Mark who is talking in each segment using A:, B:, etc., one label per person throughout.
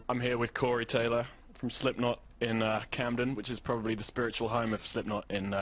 A: I'm here with Corey Taylor from Slipknot in Camden, which is probably the spiritual home of Slipknot in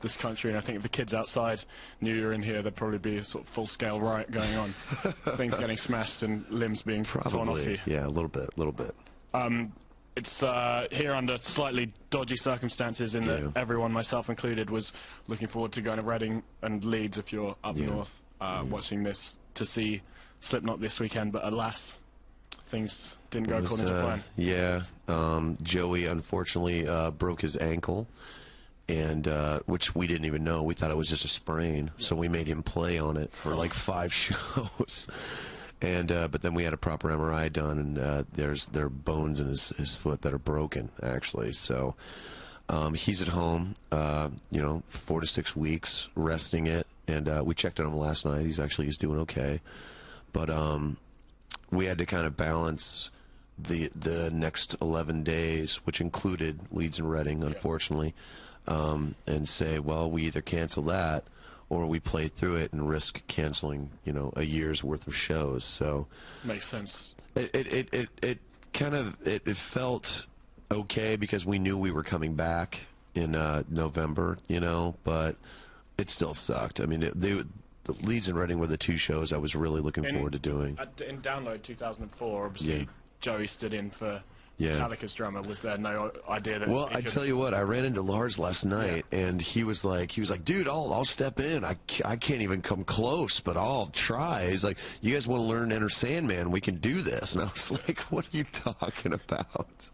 A: this country. And I think if the kids outside knew you were in here, there'd probably be a sort of full-scale riot going on. Things getting smashed and limbs being torn off you.
B: Yeah, a little bit.
A: It's here under slightly dodgy circumstances in that everyone, myself included, was looking forward to going to Reading and Leeds, if you're up north, watching this, to see Slipknot this weekend. But alas, things didn't go according to plan.
B: Yeah, Joey unfortunately broke his ankle, and which we didn't even know. We thought it was just a sprain, so we made him play on it for like 5 shows. And but then we had a proper MRI done, and there are bones in his foot that are broken, actually. So he's at home, 4 to 6 weeks, resting it. And we checked on him last night. He's doing okay. But we had to kind of balance the next 11 days, which included Leeds and Reading, unfortunately, and say, well, we either cancel that or we play through it and risk canceling, a year's worth of shows. So
A: makes sense.
B: It felt okay because we knew we were coming back in November, but it still sucked. I mean, the Leeds and Reading were the 2 shows I was really looking forward to doing.
A: In Download 2004, obviously, Joey stood in for Metallica's drummer. Was there no idea that?
B: Well, I tell you what, I ran into Lars last night, and he was like, dude, I'll step in. I can't even come close, but I'll try. He's like, you guys want to learn Enter Sandman? We can do this. And I was like, what are you talking about?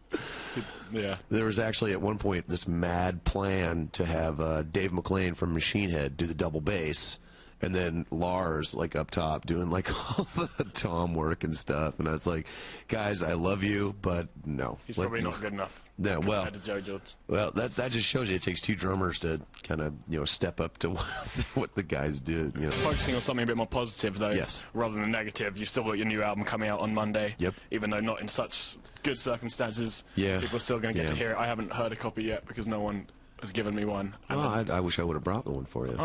A: Yeah.
B: There was actually at one point this mad plan to have Dave McClain from Machine Head do the double bass, and then Lars, up top, doing, all the tom work and stuff. And I was like, guys, I love you, but no.
A: He's probably not good enough.
B: Yeah, well, that just shows you it takes 2 drummers to kind of, step up to what the guys did.
A: Focusing on something a bit more positive, though,
B: yes,
A: rather than negative, you've still got your new album coming out on Monday.
B: Yep.
A: Even though not in such good circumstances,
B: yeah,
A: people are still going to get to hear it. I haven't heard a copy yet because no one has given me one.
B: Well, I wish I would have brought one for you.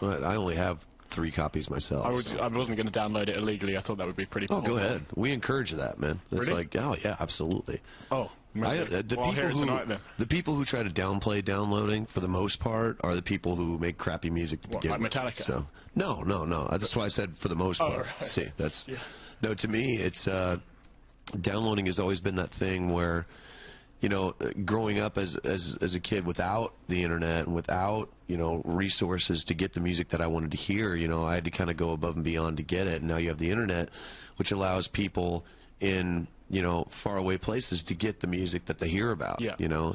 B: But I only have 3 copies myself.
A: I wasn't going to download it illegally. I thought that would be pretty cool.
B: Oh, go ahead. We encourage that, man. It's
A: really?
B: Oh, yeah, absolutely.
A: Oh,
B: the people who try to downplay downloading, for the most part, are the people who make crappy music to begin with.
A: Metallica?
B: So, no. That's why I said for the most part.
A: Right.
B: See, that's... Yeah. No, to me, it's... downloading has always been that thing where... growing up as a kid without the internet and without, resources to get the music that I wanted to hear, I had to kind of go above and beyond to get it. And now you have the internet, which allows people in, faraway places to get the music that they hear about,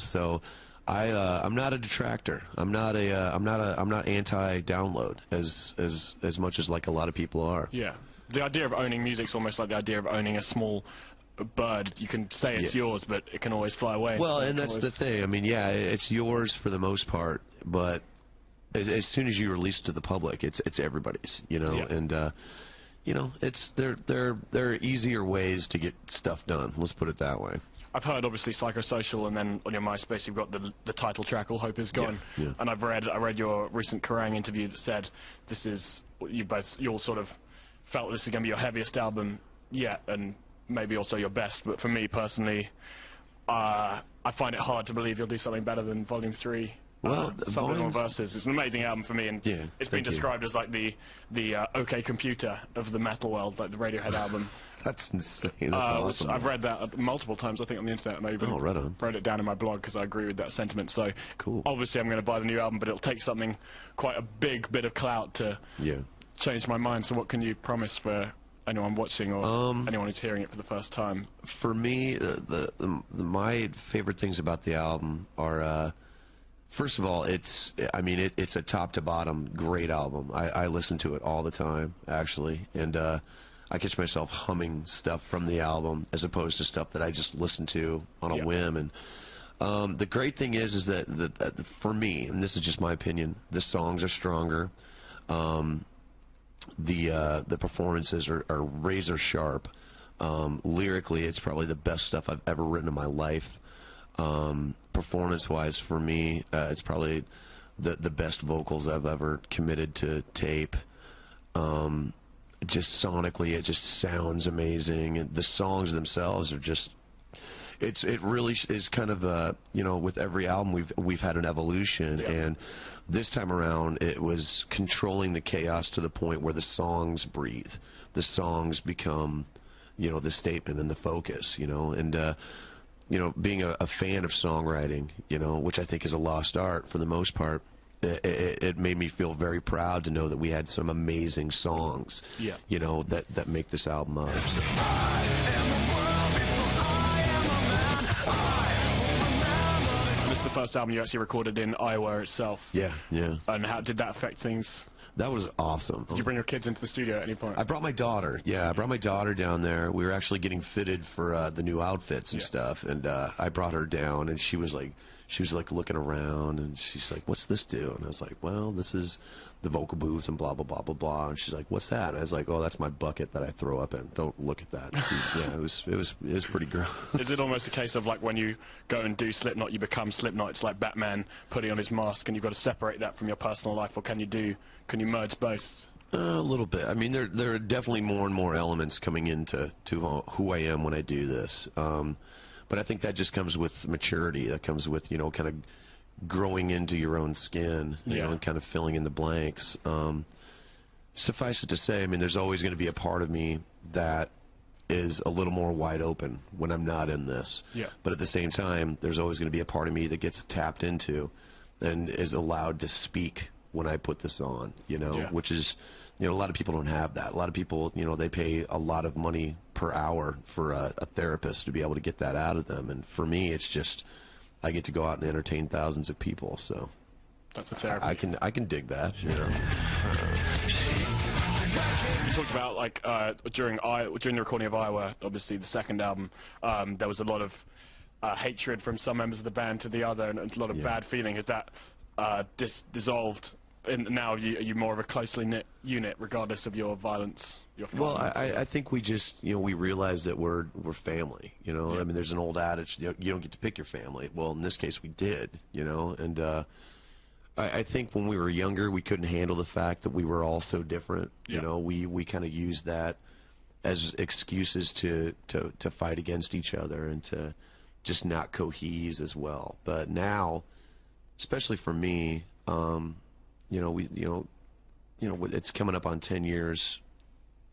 B: So I'm not a detractor. I'm not anti-download as much as a lot of people are.
A: Yeah. The idea of owning music's almost like the idea of owning a small bird. You can say it's yours, but it can always fly away.
B: Well, and that's the thing. I mean, yeah, it's yours for the most part, but as soon as you release it to the public, it's everybody's, and it's there are easier ways to get stuff done. Let's put it that way.
A: I've heard obviously Psychosocial, and then on your MySpace you've got the title track All Hope Is Gone.
B: Yeah.
A: And I read your recent Kerrang interview that said this is you all sort of felt this is going to be your heaviest album yet, and maybe also your best. But for me personally, I find it hard to believe you'll do something better than Volume 3.
B: Well,
A: Subliminal Verses. It's an amazing album for me, and it's been described as like the OK Computer of the metal world, like the Radiohead album.
B: That's insane. That's awesome.
A: I've read that multiple times, I think, on the internet, and I even wrote it down in my blog because I agree with that sentiment. So
B: cool. Obviously,
A: I'm going to buy the new album, but it'll take something quite a big bit of clout to change my mind. So what can you promise for anyone watching or anyone who's hearing it for the first time?
B: For me, my favorite things about the album are, first of all, it's a top to bottom great album. I listen to it all the time, actually, and I catch myself humming stuff from the album as opposed to stuff that I just listen to on a whim. And the great thing is that for me, and this is just my opinion, the songs are stronger. The performances are razor sharp. Lyrically, it's probably the best stuff I've ever written in my life. Performance-wise, for me, it's probably the best vocals I've ever committed to tape. Just sonically, it just sounds amazing. And the songs themselves are just it really is kind of you know, with every album we've had an evolution, and this time around it was controlling the chaos to the point where the songs breathe, the songs become, you know, the statement and the focus, you know, and you know, being a fan of songwriting, you know, which I think is a lost art for the most part. It made me feel very proud to know that we had some amazing songs, you know, that make this album up. So.
A: This is the first album you actually recorded in Iowa itself.
B: Yeah.
A: And how did that affect things?
B: That was awesome.
A: Did you bring your kids into the studio at any point?
B: I brought my daughter. Yeah, I brought my daughter down there. We were actually getting fitted for the new outfits and stuff, and I brought her down, and she was like looking around, and she's like, "What's this do?" And I was like, "Well, this is the vocal booth and blah blah blah blah blah." And she's like, "What's that?" And I was like, "Oh, that's my bucket that I throw up in. Don't look at that." Yeah, it was pretty gross.
A: Is it almost a case of like when you go and do Slipknot, you become Slipknot? It's like Batman putting on his mask, and you've got to separate that from your personal life, or can you merge both?
B: A little bit. I mean, there are definitely more and more elements coming into who I am when I do this. But I think that just comes with maturity. That comes with, you know, kind of growing into your own skin, you know, and kind of filling in the blanks. Suffice it to say, I mean, there's always going to be a part of me that is a little more wide open when I'm not in this.
A: Yeah.
B: But at the same time, there's always going to be a part of me that gets tapped into and is allowed to speak when I put this on, you know, which is, you know, a lot of people don't have that. A lot of people, you know, they pay a lot of money per hour for a therapist to be able to get that out of them. And for me, it's just, I get to go out and entertain thousands of people. So
A: that's a therapy.
B: I can dig that, you know.
A: You talked about like during the recording of Iowa, obviously the second album, there was a lot of hatred from some members of the band to the other, and a lot of bad feeling. Has that dissolved? And now are you more of a closely knit unit, regardless of your violence, your
B: Well, I think we just, you know, we realize that we're family, you know. I mean, there's an old adage, you know, you don't get to pick your family. Well, in this case, we did, you know. And I think when we were younger, we couldn't handle the fact that we were all so different. You know, we kind of used that as excuses to fight against each other and to just not cohese as well. But now, especially for me, you know, it's coming up on 10 years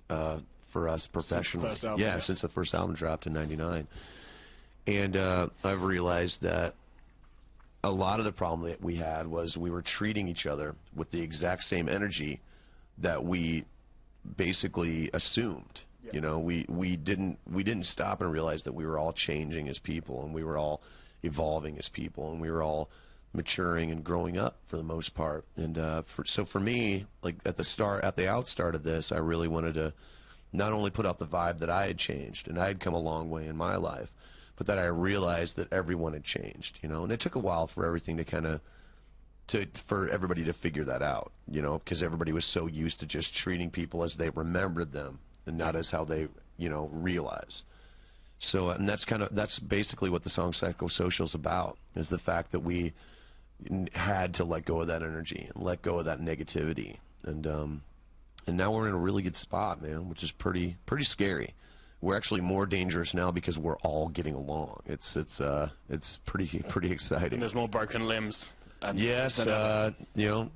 B: for us professionally. Since the first album dropped in '99, and I've realized that a lot of the problem that we had was we were treating each other with the exact same energy that we basically assumed. You know, we didn't stop and realize that we were all changing as people, and we were all evolving as people, and we were all maturing and growing up for the most part. And so for me, like at the outstart of this, I really wanted to not only put out the vibe that I had changed and I had come a long way in my life, but that I realized that everyone had changed, you know. And it took a while for everything to kind of for everybody to figure that out, you know, because everybody was so used to just treating people as they remembered them and not as how they, you know, realize. So, and that's basically what the song Psychosocial is about, is the fact that we had to let go of that energy and let go of that negativity, and now we're in a really good spot, man, which is pretty scary. We're actually more dangerous now because we're all getting along. It's pretty exciting.
A: And there's more broken limbs.
B: Yes, you know,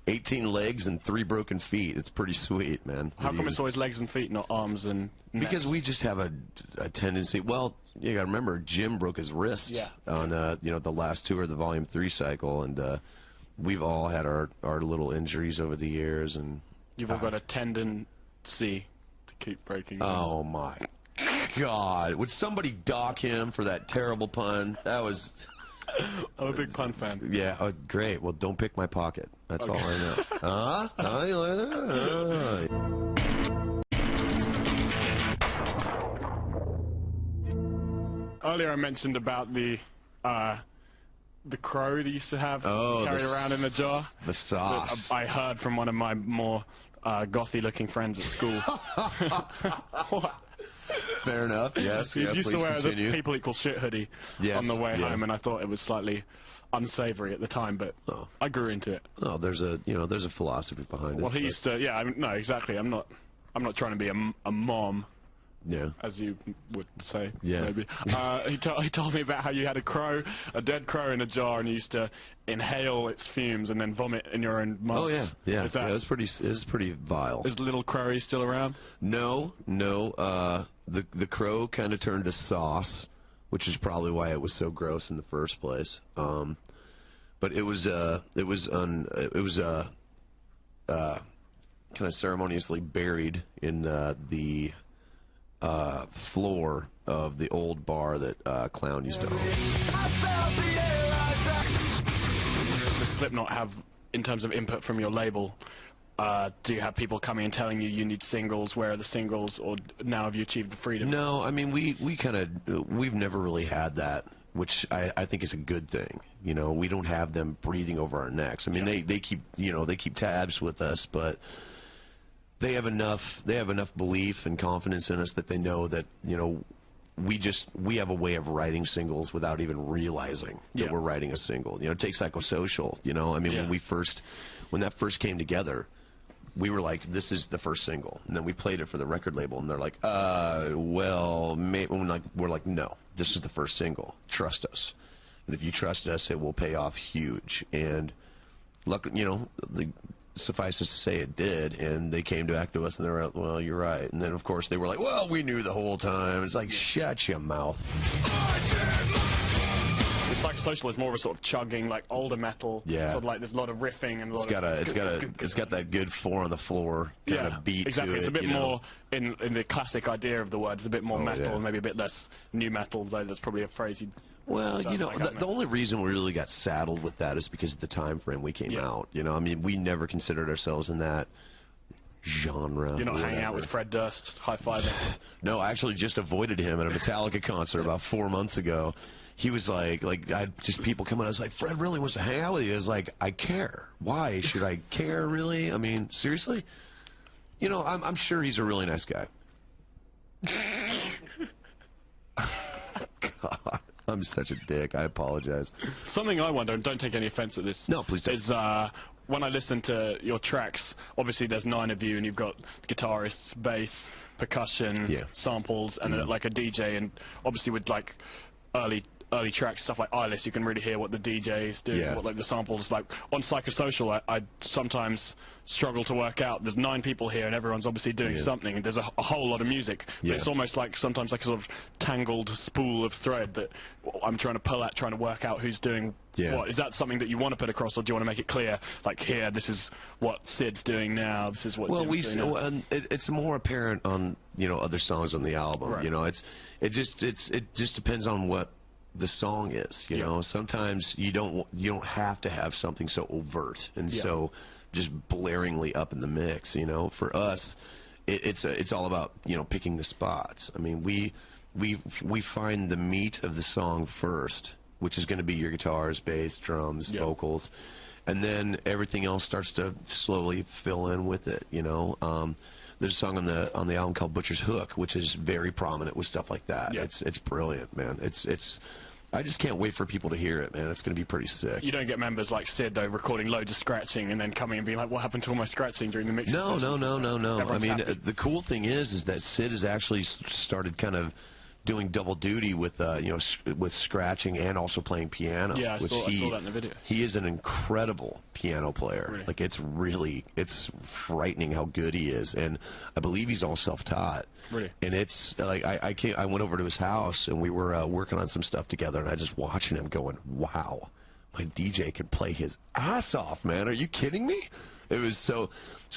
B: 18 legs and 3 broken feet. It's pretty sweet, man.
A: How come it's always legs and feet, not arms and necks?
B: Because we just have a tendency. Well, you got to remember, Jim broke his wrist on you know, the last tour of the Volume 3 cycle, and we've all had our little injuries over the years, and
A: you've all got a tendency to keep breaking.
B: Oh my God! Would somebody dock him for that terrible pun? That was.
A: I'm a big pun fan.
B: Yeah, oh, great. Well, don't pick my pocket. That's all I know.
A: Earlier I mentioned about the crow that you used to have carried around in a jar.
B: The sauce.
A: I heard from one of my more gothy-looking friends at school. What?
B: Fair enough. Yes.
A: He used to wear the people equal shit hoodie on the way home, and I thought it was slightly unsavory at the time, but I grew into it.
B: Oh, there's a philosophy behind it.
A: Well, he used to. Yeah, no, exactly. I'm not trying to be a mom,
B: Yeah.
A: As you would say,
B: Yeah.
A: maybe. He told me about how you had a dead crow in a jar, and you used to inhale its fumes and then vomit in your own mouth.
B: Oh yeah, yeah.
A: Is that,
B: It was pretty vile.
A: Is little Crowy still around?
B: No. The crow kind of turned to sauce, which is probably why it was so gross in the first place. But it was kind of ceremoniously buried in the floor of the old bar that Clown used to own.
A: Does Slipknot have, in terms of input from your label, do you have people coming and telling you need singles, where are the singles, or now have you achieved the freedom?
B: No, I mean, we've never really had that, which I think is a good thing. You know, we don't have them breathing over our necks. I mean, they keep tabs with us, but they have enough belief and confidence in us that they know that, you know, we have a way of writing singles without even realizing that we're writing a single. You know, take Psychosocial, you know, I mean, when that first came together, we were like, this is the first single, and then we played it for the record label, and they're like, well, maybe. We're like, no, this is the first single. Trust us, and if you trust us, it will pay off huge. And luck, you know, suffice it to say, it did. And they came back to us, and they were like, well, you're right. And then of course they were like, well, we knew the whole time. It's like, shut your mouth.
A: It's like Social is more of a sort of chugging, like older metal.
B: Yeah.
A: Sort of like there's a lot of riffing and
B: It's got that good 4 on the floor kind of beat
A: exactly.
B: to it.
A: It's a bit more in the classic idea of the word. It's a bit more metal and maybe a bit less new metal. Though that's probably a phrase you.
B: Well, you know, the only reason we really got saddled with that is because of the time frame we came out. You know, I mean, we never considered ourselves in that genre.
A: You're not hanging out with Fred Durst, high-fiving.
B: No, I actually just avoided him at a Metallica concert about 4 months ago. He was like I had just people coming. I was like, Fred really wants to hang out with you. I was like, I care. Why should I care, really? I mean, seriously? You know, I'm sure he's a really nice guy. God, I'm such a dick. I apologize.
A: Something I wonder, and don't take any offense at this.
B: No, please don't.
A: Is when I listen to your tracks, obviously there's 9 of you, and you've got guitarists, bass, percussion, samples, and like a DJ, and obviously with like early tracks, stuff like Eyeless, you can really hear what the DJ is doing, what like the samples. Like on Psychosocial, I sometimes struggle to work out. There's 9 people here, and everyone's obviously doing something. And there's a whole lot of music. But it's almost like sometimes like a sort of tangled spool of thread that I'm trying to pull at, trying to work out who's doing what. Is that something that you want to put across, or do you want to make it clear? Like here, this is what Sid's doing now. This is what. Jim's doing now.
B: It's more apparent on other songs on the album.
A: Right.
B: You know, it just depends on what the song is. You know, sometimes you don't have to have something so overt and so just blaringly up in the mix. You know, for us, it's all about picking the spots. I mean, we find the meat of the song first, which is going to be your guitars, bass, drums, vocals, and then everything else starts to slowly fill in with it. You know. There's a song on the album called Butcher's Hook, which is very prominent with stuff like that. It's brilliant, man. I just can't wait for people to hear it, man. It's going to be pretty sick.
A: You don't get members like Sid, though, recording loads of scratching and then coming and being like, what happened to all my scratching during the mix?
B: No. I mean, the cool thing is that Sid has actually started kind of doing double duty with with scratching and also playing piano.
A: Yeah, I saw that in the video.
B: He is an incredible piano player.
A: Really?
B: Like it's frightening how good he is, and I believe he's all self-taught.
A: Really?
B: And it's like I went over to his house and we were working on some stuff together, and I just watching him going, wow, my DJ can play his ass off, man. Are you kidding me? It was so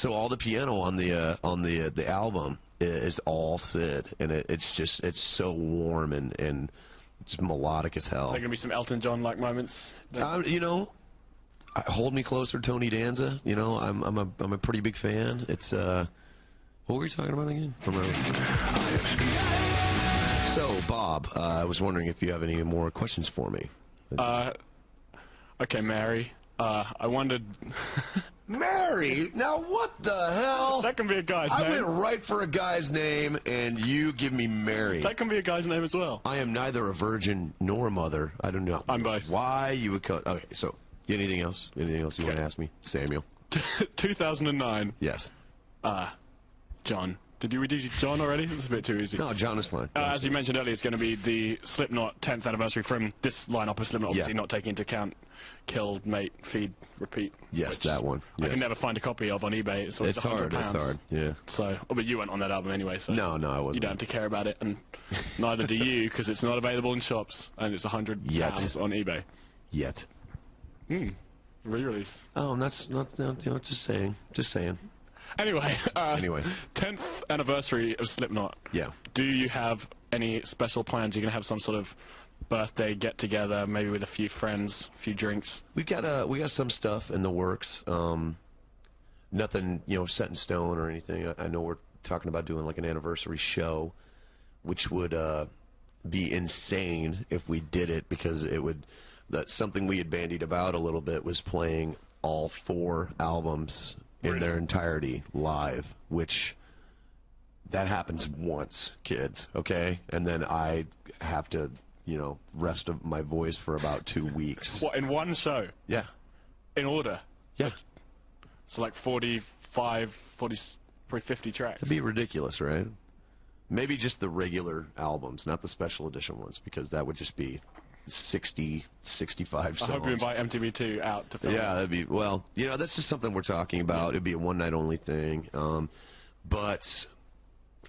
B: all the piano on the album is all Sid, and it's so warm and just melodic as hell.
A: Are there gonna be some Elton John like moments?
B: Hold Me Closer, Tony Danza. You know, I'm a pretty big fan. It's what were we talking about again? So Bob, I was wondering if you have any more questions for me.
A: Okay, Mary. I wondered.
B: Mary? Now what the hell?
A: That can be a guy's name.
B: I went right for a guy's name, and you give me Mary.
A: That can be a guy's name as well.
B: I am neither a virgin nor a mother. I don't know.
A: I'm both.
B: Why you would cut? Okay, so anything else? Anything else you want to ask me, Samuel?
A: 2009.
B: Yes.
A: John, Did you redo John already? That's a bit too easy.
B: No, John is fine.
A: As you mentioned earlier, it's going to be the Slipknot 10th anniversary from this lineup of Slipknot, obviously not taking into account Kill, Mate, Feed, Repeat.
B: Yes, that one. Yes.
A: I can never find a copy of on eBay. It's
B: hard.
A: £100.
B: It's hard. Yeah.
A: So, but you went on that album anyway, so
B: no, I wasn't.
A: You don't have to care about it, and neither do you, because it's not available in shops, and it's £100 on eBay.
B: Yet.
A: Re-release.
B: Oh, that's not. Just saying. Just saying.
A: Anyway,
B: Anyway,
A: 10th anniversary of Slipknot.
B: Yeah.
A: Do you have any special plans? You're gonna have some sort of birthday get together, maybe with a few friends, a few drinks.
B: We got some stuff in the works. Nothing, set in stone or anything. I know we're talking about doing like an anniversary show, which would be insane if we did it, because it would. That's something we had bandied about a little bit, was playing all 4 albums in their entirety live, which that happens once, kids, okay? And then I have to, rest of my voice for about 2 weeks.
A: What, in one show?
B: Yeah.
A: In order?
B: Yeah.
A: So like 45, 40, probably 50 tracks.
B: It'd be ridiculous, right? Maybe just the regular albums, not the special edition ones, because that would just be 60, 65 songs.
A: I hope you invite MTV2 out to film.
B: Yeah, that'd be, well, that's just something we're talking about. It'd be a one-night only thing. But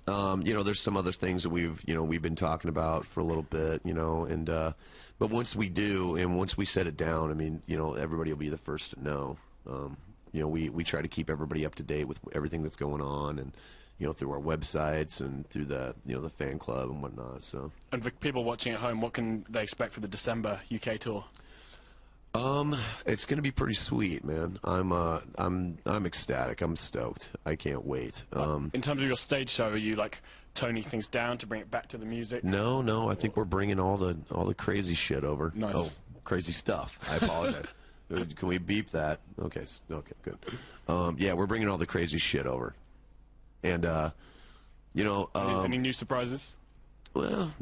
B: there's some other things that we've been talking about for a little bit, and but once we do, and once we set it down, I mean, everybody will be the first to know. We try to keep everybody up to date with everything that's going on, and through our websites and through the the fan club and whatnot. So. And
A: for people watching at home, what can they expect for the December UK tour?
B: It's gonna be pretty sweet, man. I'm ecstatic. I'm stoked. I can't wait.
A: In terms of your stage show, are you like toning things down to bring it back to the music?
B: No. I think we're bringing all the crazy shit over.
A: Nice.
B: Oh, crazy stuff. I apologize. Can we beep that? Okay, good. Yeah, we're bringing all the crazy shit over. And,
A: any new surprises?
B: Well,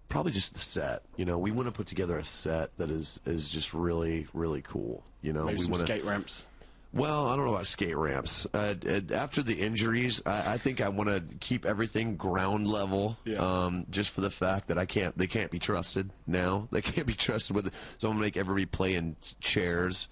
B: probably just the set. We want to put together a set that is just really, really cool.
A: Maybe some skate ramps.
B: Well, I don't know about skate ramps. After the injuries, I think I want to keep everything ground level.
A: Yeah.
B: Just for the fact that they can't be trusted now. They can't be trusted with it. So I'm gonna make everybody play in chairs,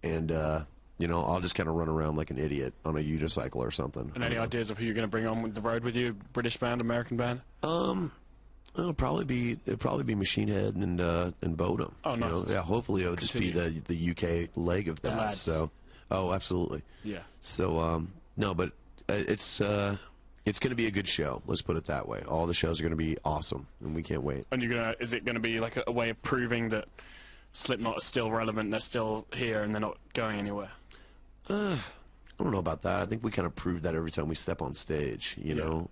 B: and I'll just kind of run around like an idiot on a unicycle or something.
A: And any ideas of who you're going to bring on the road with you? British band, American band?
B: It'll probably be Machine Head and Bodum.
A: Oh, nice.
B: Yeah, hopefully it'll just be the UK leg of that. So, absolutely.
A: Yeah.
B: So, no, but it's going to be a good show. Let's put it that way. All the shows are going to be awesome, and we can't wait.
A: And is it going to be like a way of proving that Slipknot is still relevant, they're still here, and they're not going anywhere?
B: I don't know about that. I think we kind of prove that every time we step on stage. We don't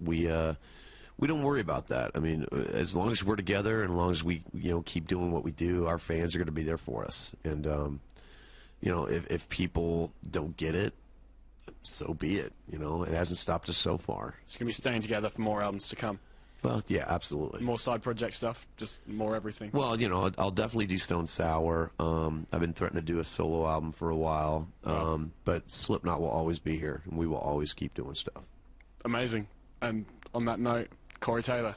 B: worry about that. I mean, as long as we're together and as long as we keep doing what we do, our fans are going to be there for us. And if people don't get it, so be it. It hasn't stopped us so far.
A: It's going to be staying together for more albums to come.
B: Well, yeah, absolutely.
A: More side project stuff, just more everything.
B: Well, I'll definitely do Stone Sour. I've been threatening to do a solo album for a while, but Slipknot will always be here, and we will always keep doing stuff.
A: Amazing. And on that note, Corey Taylor.